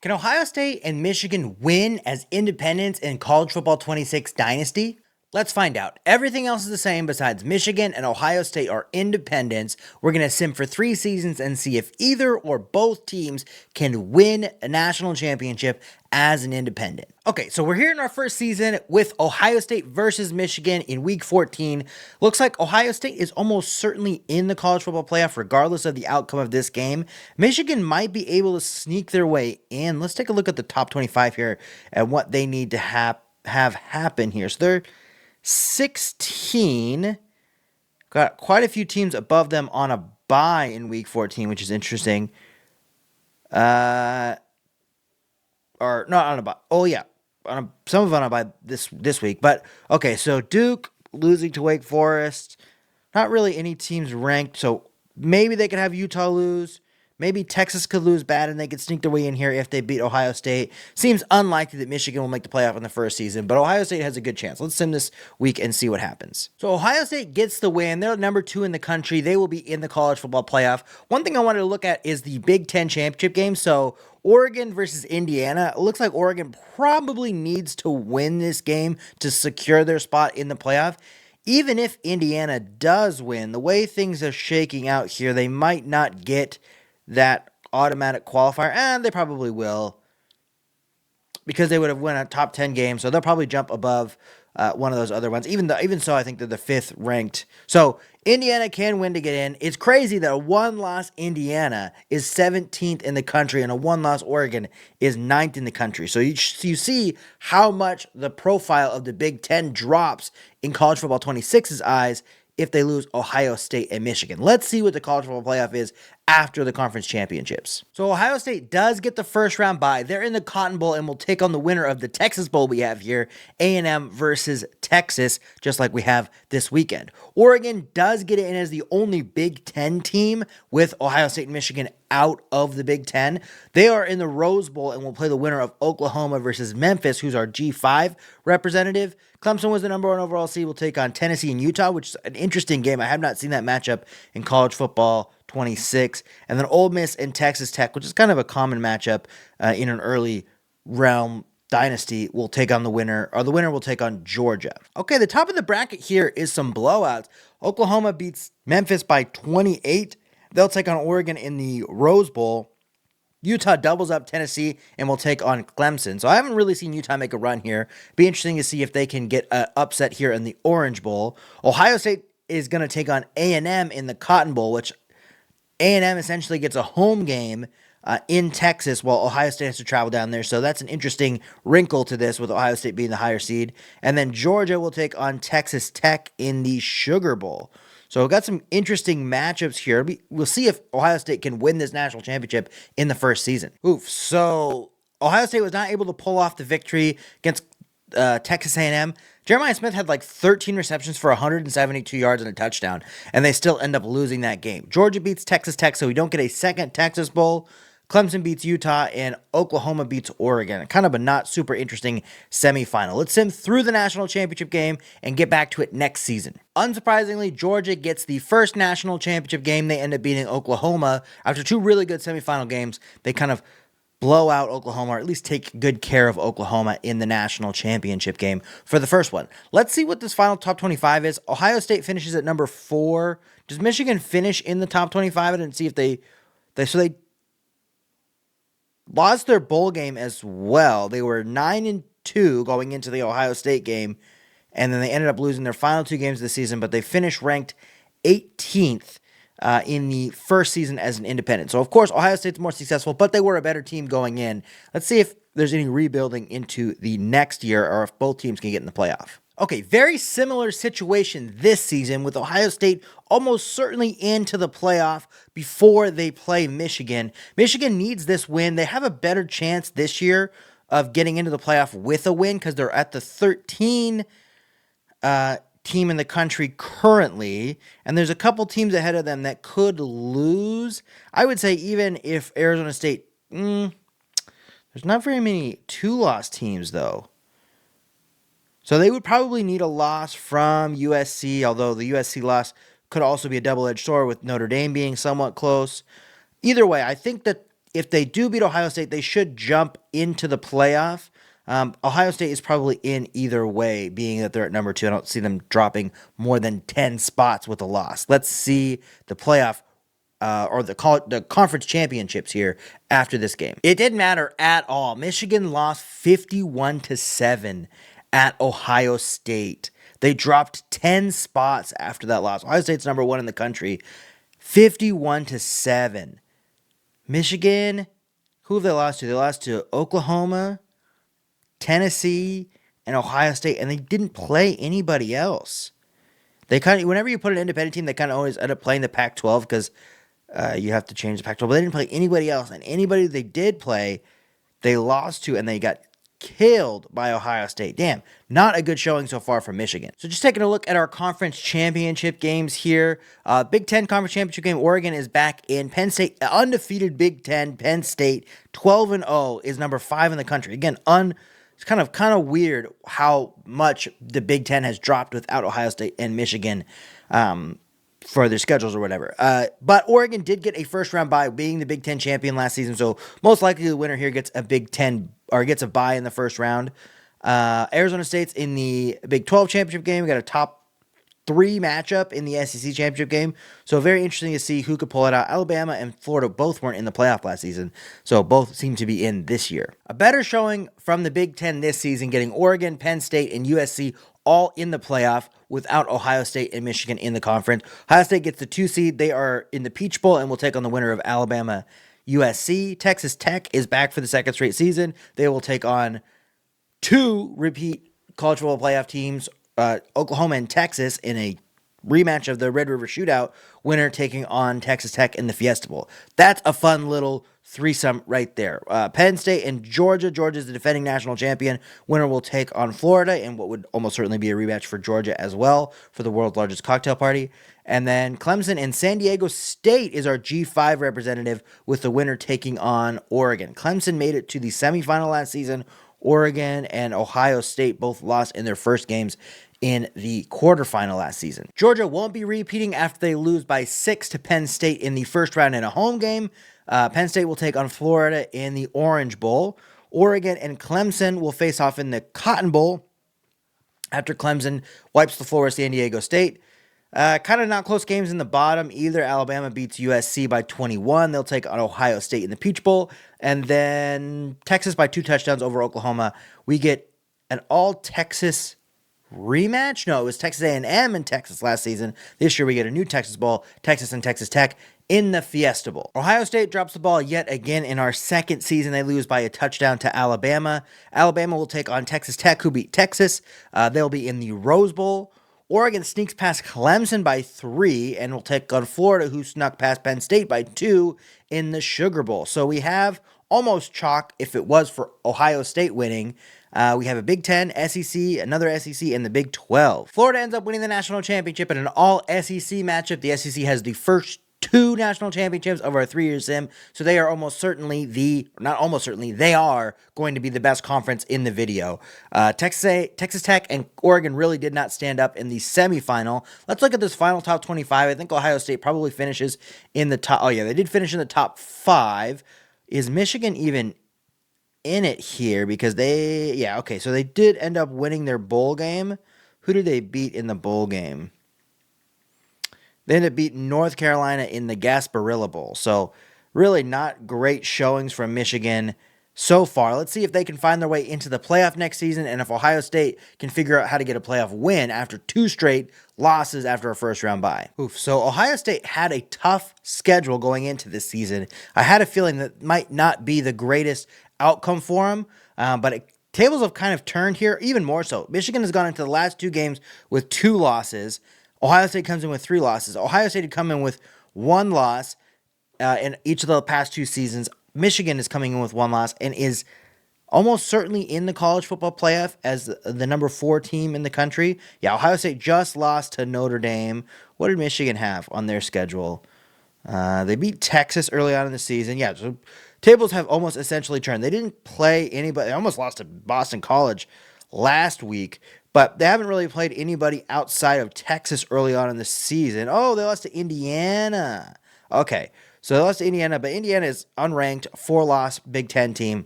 Can Ohio State and Michigan win as independents in College Football 26 Dynasty? Let's find out. Everything else is the same besides Michigan and Ohio State are independents. We're going to sim for 3 seasons and see if either or both teams can win a national championship as an independent. Okay, so we're here in our first season with Ohio State versus Michigan in week 14. Looks like Ohio State is almost certainly in the college football playoff regardless of the outcome of this game. Michigan might be able to sneak their way in. Let's take a look at the top 25 here and what they need to have happen here. So they're 16. Got quite a few teams above them on a bye in week 14, which is interesting. Or not on a bye. Oh yeah, some of them on a bye this week. But okay, so Duke losing to Wake Forest. Not really any teams ranked, so maybe they could have Utah lose. Maybe Texas could lose bad and they could sneak their way in here if they beat Ohio State. Seems unlikely that Michigan will make the playoff in the first season, but Ohio State has a good chance. Let's sim this week and see what happens. So Ohio State gets the win. They're number 2 in the country. They will be in the college football playoff. One thing I wanted to look at is the Big Ten championship game. So Oregon versus Indiana. It looks like Oregon probably needs to win this game to secure their spot in the playoff. Even if Indiana does win, the way things are shaking out here, they might not get that automatic qualifier, and they probably will because they would have won a top 10 game, so they'll probably jump above one of those other ones. Even so, I think they're the 5th ranked. So Indiana can win to get in. It's crazy that a one-loss Indiana is 17th in the country and a one-loss Oregon is 9th in the country. So you see how much the profile of the Big Ten drops in College Football 26's eyes if they lose Ohio State and Michigan. Let's see what the college football playoff is after the conference championships. So Ohio State does get the first round bye. They're in the Cotton Bowl and will take on the winner of the Texas Bowl we have here, A&M versus Texas, just like we have this weekend. Oregon does get in as the only Big Ten team with Ohio State and Michigan out of the Big Ten. They are in the Rose Bowl and will play the winner of Oklahoma versus Memphis, who's our G5 representative. Clemson was the number 1 overall seed. Will take on Tennessee and Utah, which is an interesting game. I have not seen that matchup in college football 26. And then Ole Miss and Texas Tech, which is kind of a common matchup in an early realm dynasty, will take on the winner, or the winner will take on Georgia. Okay, the top of the bracket here is some blowouts. Oklahoma beats Memphis by 28. They'll take on Oregon in the Rose Bowl. Utah doubles up Tennessee and will take on Clemson. So I haven't really seen Utah make a run here. Be interesting to see if they can get an upset here in the Orange Bowl. Ohio State is going to take on A&M in the Cotton Bowl, which A&M essentially gets a home game in Texas while Ohio State has to travel down there. So that's an interesting wrinkle to this with Ohio State being the higher seed. And then Georgia will take on Texas Tech in the Sugar Bowl. So we've got some interesting matchups here. We'll see if Ohio State can win this national championship in the first season. So Ohio State was not able to pull off the victory against Texas A&M. Jeremiah Smith had like 13 receptions for 172 yards and a touchdown, and they still end up losing that game. Georgia beats Texas Tech, so we don't get a second Texas Bowl. Clemson beats Utah, and Oklahoma beats Oregon. Kind of a not super interesting semifinal. Let's sim through the national championship game and get back to it next season. Unsurprisingly, Georgia gets the first national championship game. They end up beating Oklahoma. After 2 really good semifinal games, they kind of blow out Oklahoma, or at least take good care of Oklahoma in the national championship game for the first one. Let's see what this final top 25 is. Ohio State finishes at number 4. Does Michigan finish in the top 25? I didn't see if they lost their bowl game as well. They were 9-2 going into the Ohio State game, and then they ended up losing their final 2 games of the season, but they finished ranked 18th in the first season as an independent. So, of course, Ohio State's more successful, but they were a better team going in. Let's see if there's any rebuilding into the next year or if both teams can get in the playoff. Okay, very similar situation this season with Ohio State almost certainly into the playoff before they play Michigan. Michigan needs this win. They have a better chance this year of getting into the playoff with a win because they're at the 13 team in the country currently, and there's a couple teams ahead of them that could lose. I would say even if Arizona State, there's not very many 2-loss teams though. So they would probably need a loss from USC, although the USC loss could also be a double-edged sword with Notre Dame being somewhat close. Either way, I think that if they do beat Ohio State, they should jump into the playoff. Ohio State is probably in either way, being that they're at number 2. I don't see them dropping more than 10 spots with a loss. Let's see the playoff or the conference championships here after this game. It didn't matter at all. Michigan lost 51-7 at Ohio State. They dropped 10 spots after that loss. Ohio State's number 1 in the country, 51-7. Michigan, who have they lost to? They lost to Oklahoma, Tennessee, and Ohio State, and they didn't play anybody else. They whenever you put an independent team, they kind of always end up playing the Pac-12 because you have to change the Pac-12. But they didn't play anybody else, and anybody they did play, they lost to, and they got killed by Ohio State. Damn, not a good showing so far from Michigan. So just taking a look at our conference championship games here. Big Ten conference championship game, Oregon is back in. Penn State, undefeated Big Ten. Penn State, 12-0, is number 5 in the country. Again, it's kind of weird how much the Big Ten has dropped without Ohio State and Michigan for their schedules or whatever. But Oregon did get a first-round bye, being the Big Ten champion last season, so most likely the winner here gets a Big Ten, or gets a bye in the first round. Arizona State's in the Big 12 championship game. We got a top 3 matchup in the SEC championship game, so very interesting to see who could pull it out. Alabama and Florida both weren't in the playoff last season, so both seem to be in this year. A better showing from the Big Ten this season, getting Oregon, Penn State, and USC all in the playoff without Ohio State and Michigan in the conference. Ohio State gets the 2 seed. They are in the Peach Bowl and will take on the winner of Alabama, USC. Texas Tech is back for the second straight season. They will take on 2 repeat college football playoff teams, Oklahoma and Texas, in a rematch of the Red River Shootout, winner taking on Texas Tech in the Fiesta Bowl. That's a fun little threesome right there. Penn State and Georgia. Georgia's the defending national champion. Winner will take on Florida in what would almost certainly be a rematch for Georgia as well for the world's largest cocktail party. And then Clemson and San Diego State is our G5 representative, with the winner taking on Oregon. Clemson made it to the semifinal last season. Oregon and Ohio State both lost in their first games in the quarterfinal last season. Georgia won't be repeating after they lose by 6 to Penn State in the first round in a home game. Penn State will take on Florida in the Orange Bowl. Oregon and Clemson will face off in the Cotton Bowl after Clemson wipes the floor with San Diego State. Kind of not close games in the bottom either. Alabama beats USC by 21. They'll take on Ohio State in the Peach Bowl. And then Texas by 2 touchdowns over Oklahoma. We get an all-Texas rematch? No, it was Texas A&M and Texas last season. This year we get a new Texas Bowl, Texas and Texas Tech in the Fiesta Bowl. Ohio State drops the ball yet again in our second season. They lose by a touchdown to Alabama. Alabama will take on Texas Tech, who beat Texas. They'll be in the Rose Bowl. Oregon sneaks past Clemson by 3 and will take on Florida, who snuck past Penn State by 2 in the Sugar Bowl. So we have almost chalk if it was for Ohio State winning. We have a Big Ten, SEC, another SEC, and the Big 12. Florida ends up winning the national championship in an all-SEC matchup. The SEC has the first 2 national championships of our 3-year sim, so they are they are going to be the best conference in the video. Texas Tech and Oregon really did not stand up in the semifinal. Let's look at this final top 25. I think Ohio State probably finishes in the top. Oh yeah, they did finish in the top 5. Is Michigan even in it here? Because so they did end up winning their bowl game. Who did they beat in the bowl game? They ended up beating North Carolina in the Gasparilla Bowl. So really not great showings from Michigan so far. Let's see if they can find their way into the playoff next season, and if Ohio State can figure out how to get a playoff win after 2 straight losses after a first-round bye. So Ohio State had a tough schedule going into this season. I had a feeling that might not be the greatest outcome for them, but tables have kind of turned here, even more so. Michigan has gone into the last 2 games with 2 losses. Ohio State comes in with 3 losses. Ohio State had come in with 1 loss in each of the past 2 seasons. Michigan is coming in with 1 loss and is almost certainly in the college football playoff as the number 4 team in the country. Yeah, Ohio State just lost to Notre Dame. What did Michigan have on their schedule? They beat Texas early on in the season. Yeah, so tables have almost essentially turned. They didn't play anybody. They almost lost to Boston College last week, but they haven't really played anybody outside of Texas early on in the season. Oh, they lost to Indiana. Okay, So they lost to Indiana, but Indiana is unranked, 4-loss Big Ten team.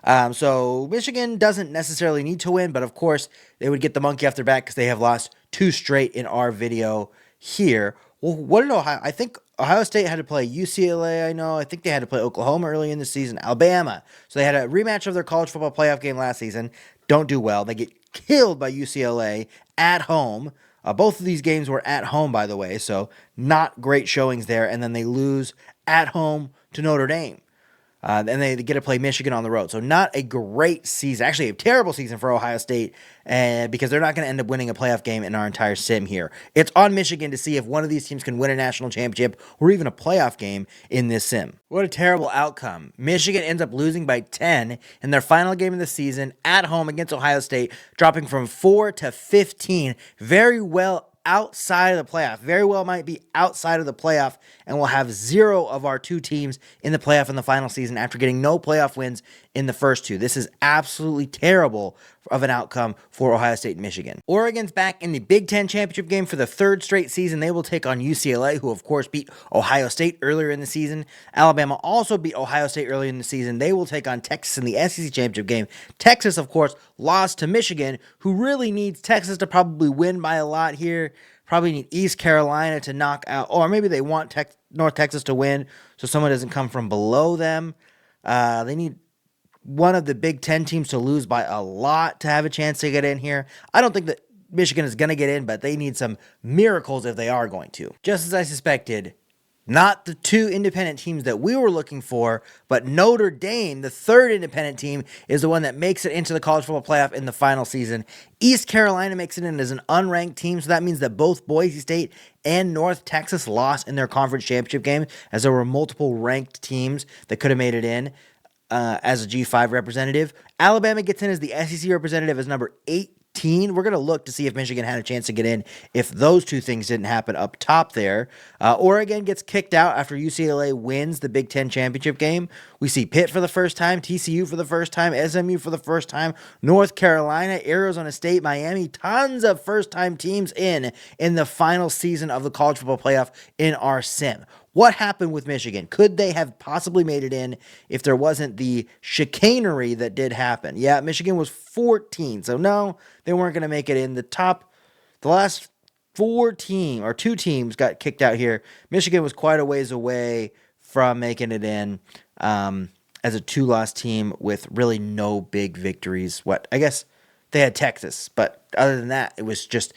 So Michigan doesn't necessarily need to win, but of course they would get the monkey off their back because they have lost 2 straight in our video here. Well, what did Ohio? I think Ohio State had to play UCLA. I think they had to play Oklahoma early in the season. Alabama. So they had a rematch of their college football playoff game last season. Don't do well. They get killed by UCLA at home. Both of these games were at home, by the way, so not great showings there. And then they lose at home to Notre Dame. And they get to play Michigan on the road. So not a great season. Actually, a terrible season for Ohio State because they're not going to end up winning a playoff game in our entire sim here. It's on Michigan to see if one of these teams can win a national championship or even a playoff game in this sim. What a terrible outcome. Michigan ends up losing by 10 in their final game of the season at home against Ohio State, dropping from 4 to 15. Very well outside of the playoff. Very well might be outside of the playoff, and we'll have 0 of our 2 teams in the playoff in the final season after getting no playoff wins in the first 2. This is absolutely terrible of an outcome for Ohio State and Michigan. Oregon's back in the Big Ten championship game for the 3rd straight season. They will take on UCLA, who of course beat Ohio State earlier in the season. Alabama also beat Ohio State earlier in the season. They will take on Texas in the SEC championship game. Texas, of course, lost to Michigan, who really needs Texas to probably win by a lot here. Probably need East Carolina to knock out, or maybe they want North Texas to win so someone doesn't come from below them. They need one of the Big Ten teams to lose by a lot to have a chance to get in here. I don't think that Michigan is going to get in, but they need some miracles if they are going to. Just as I suspected, not the 2 independent teams that we were looking for, but Notre Dame, the 3rd independent team, is the one that makes it into the college football playoff in the final season. East Carolina makes it in as an unranked team, so that means that both Boise State and North Texas lost in their conference championship game, as there were multiple ranked teams that could have made it in as a G5 representative. Alabama gets in as the SEC representative as number 18. We're going to look to see if Michigan had a chance to get in if those 2 things didn't happen up top there. Oregon gets kicked out after UCLA wins the Big Ten championship game. We see Pitt for the first time, TCU for the first time, SMU for the first time, North Carolina, Arizona State, Miami, tons of first-time teams in the final season of the college football playoff in our sim. What happened with Michigan? Could they have possibly made it in if there wasn't the chicanery that did happen? Yeah, Michigan was 14, so no, they weren't going to make it in. The last 2 teams got kicked out here. Michigan was quite a ways away from making it in as a 2-loss team with really no big victories. I guess they had Texas, but other than that, it was just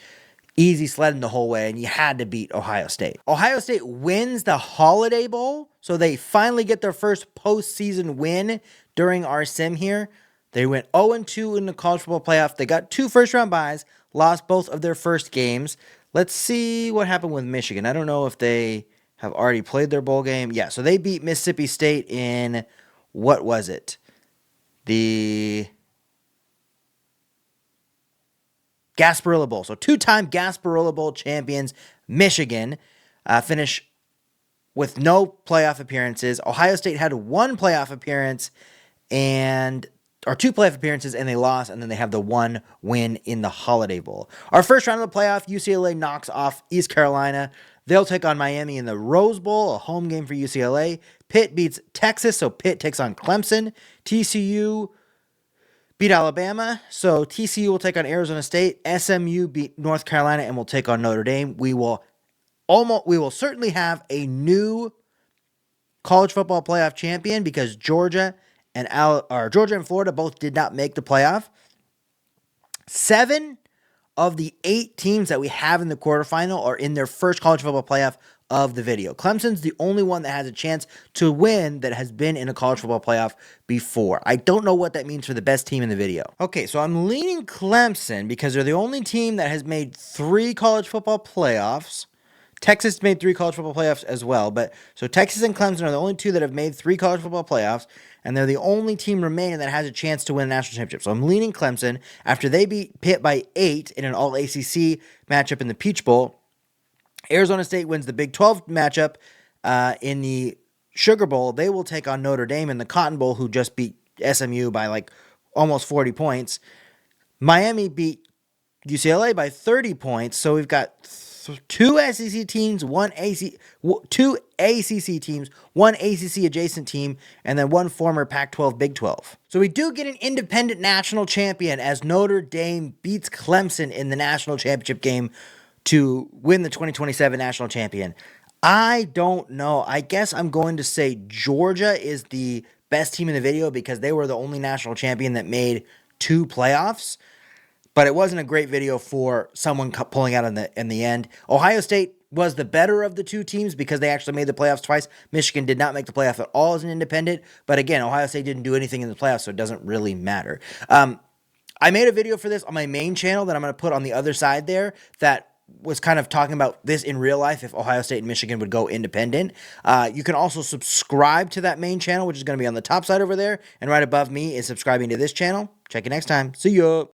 easy sledding the whole way, and you had to beat Ohio State. Ohio State wins the Holiday Bowl, so they finally get their first postseason win during our sim here. They went 0-2 in the college football playoff. They got 2 first-round byes, lost both of their first games. Let's see what happened with Michigan. I don't know if they have already played their bowl game. Yeah, so they beat Mississippi State in, what was it? The Gasparilla Bowl. So 2-time Gasparilla Bowl champions, Michigan, finish with no playoff appearances. Ohio State had 1 playoff appearance or 2 playoff appearances, and they lost, and then they have the 1 win in the Holiday Bowl. Our first round of the playoff, UCLA knocks off East Carolina. They'll take on Miami in the Rose Bowl, a home game for UCLA. Pitt beats Texas, so Pitt takes on Clemson. TCU beat Alabama, so TCU will take on Arizona State. SMU beat North Carolina and will take on Notre Dame. We will certainly have a new college football playoff champion because Georgia and Florida both did not make the playoff. 7 of the 8 teams that we have in the quarterfinal are in their first college football playoff of the video. Clemson's the only one that has a chance to win that has been in a college football playoff before. I don't know what that means for the best team in the video. Okay, so I'm leaning Clemson because they're the only team that has made 3 college football playoffs. Texas made 3 college football playoffs as well, so Texas and Clemson are the only 2 that have made 3 college football playoffs, and they're the only team remaining that has a chance to win a national championship. So I'm leaning Clemson after they beat Pitt by 8 in an all-ACC matchup in the Peach Bowl. Arizona State wins the Big 12 matchup in the Sugar Bowl. They will take on Notre Dame in the Cotton Bowl, who just beat SMU by almost 40 points. Miami beat UCLA by 30 points, so we've got two SEC teams, two ACC teams, one ACC adjacent team, and then one former Pac-12, Big 12. So we do get an independent national champion as Notre Dame beats Clemson in the national championship game to win the 2027 national champion. I don't know. I guess I'm going to say Georgia is the best team in the video because they were the only national champion that made two playoffs. But it wasn't a great video for someone pulling out in the end. Ohio State was the better of the two teams because they actually made the playoffs twice. Michigan did not make the playoff at all as an independent. But again, Ohio State didn't do anything in the playoffs, so it doesn't really matter. I made a video for this on my main channel that I'm going to put on the other side there that was kind of talking about this in real life if Ohio State and Michigan would go independent. You can also subscribe to that main channel, which is going to be on the top side over there. And right above me is subscribing to this channel. Check you next time. See ya.